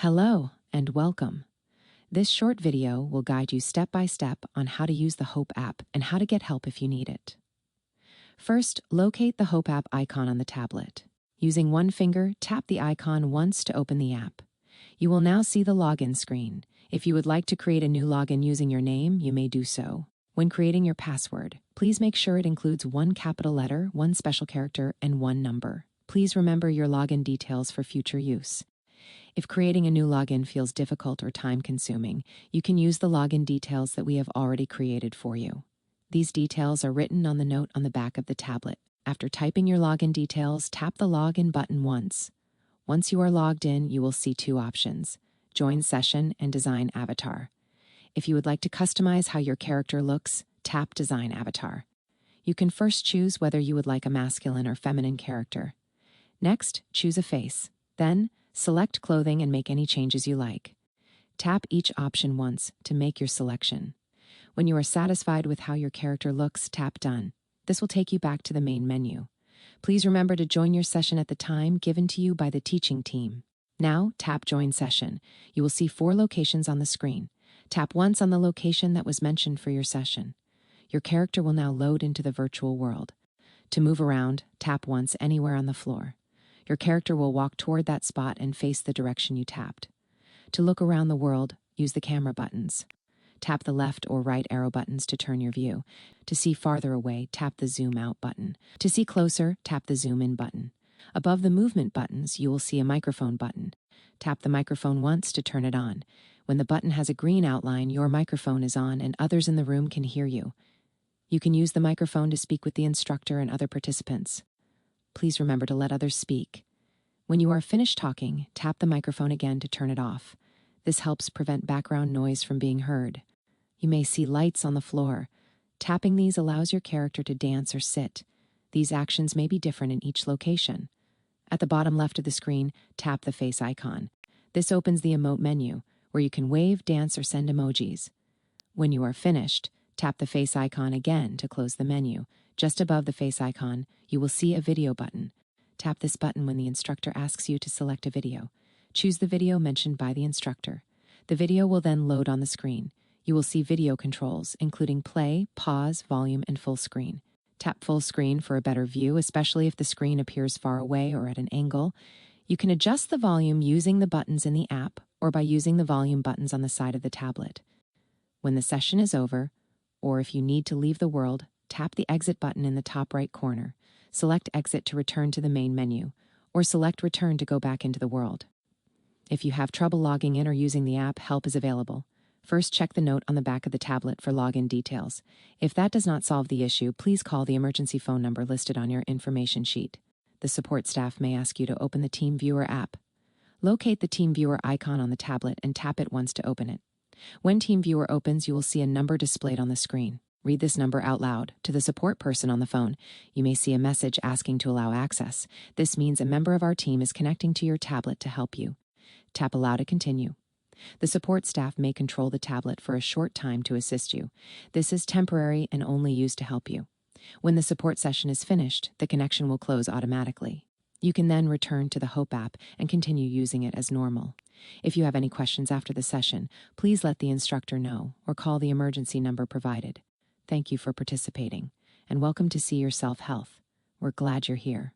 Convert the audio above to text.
Hello and welcome. This short video will guide you step by step on how to use the Hope app and how to get help if you need it. First, locate the Hope app icon on the tablet. Using one finger, tap the icon once to open the app. You will now see the login screen. If you would like to create a new login using your name, you may do so. When creating your password, please make sure it includes one capital letter, one special character, and one number. Please remember your login details for future use. If creating a new login feels difficult or time-consuming, you can use the login details that we have already created for you. These details are written on the note on the back of the tablet. After typing your login details, tap the Login button once. Once you are logged in, you will see two options: Join Session and Design Avatar. If you would like to customize how your character looks, tap Design Avatar. You can first choose whether you would like a masculine or feminine character. Next, choose a face. Then, select clothing and make any changes you like. Tap each option once to make your selection. When you are satisfied with how your character looks, tap Done. This will take you back to the main menu. Please remember to join your session at the time given to you by the teaching team. Now, tap Join Session. You will see 4 locations on the screen. Tap once on the location that was mentioned for your session. Your character will now load into the virtual world. To move around, tap once anywhere on the floor. Your character will walk toward that spot and face the direction you tapped. To look around the world, use the camera buttons. Tap the left or right arrow buttons to turn your view. To see farther away, tap the Zoom Out button. To see closer, tap the Zoom In button. Above the movement buttons, you will see a microphone button. Tap the microphone once to turn it on. When the button has a green outline, your microphone is on and others in the room can hear you. You can use the microphone to speak with the instructor and other participants. Please remember to let others speak. When you are finished talking, tap the microphone again to turn it off. This helps prevent background noise from being heard. You may see lights on the floor. Tapping these allows your character to dance or sit. These actions may be different in each location. At the bottom left of the screen, tap the face icon. This opens the emote menu, where you can wave, dance, or send emojis. When you are finished, tap the face icon again to close the menu. Just above the face icon, you will see a video button. Tap this button when the instructor asks you to select a video. Choose the video mentioned by the instructor. The video will then load on the screen. You will see video controls, including play, pause, volume, and full screen. Tap full screen for a better view, especially if the screen appears far away or at an angle. You can adjust the volume using the buttons in the app or by using the volume buttons on the side of the tablet. When the session is over, or if you need to leave the world, tap the exit button in the top right corner. Select exit to return to the main menu, or select return to go back into the world. If you have trouble logging in or using the app, help is available. First, check the note on the back of the tablet for login details. If that does not solve the issue, please call the emergency phone number listed on your information sheet. The support staff may ask you to open the TeamViewer app. Locate the TeamViewer icon on the tablet and tap it once to open it. When TeamViewer opens, you will see a number displayed on the screen. Read this number out loud. To the support person on the phone, you may see a message asking to allow access. This means a member of our team is connecting to your tablet to help you. Tap Allow to continue. The support staff may control the tablet for a short time to assist you. This is temporary and only used to help you. When the support session is finished, the connection will close automatically. You can then return to the Hope app and continue using it as normal. If you have any questions after the session, please let the instructor know or call the emergency number provided. Thank you for participating, and welcome to See Yourself Health. We're glad you're here.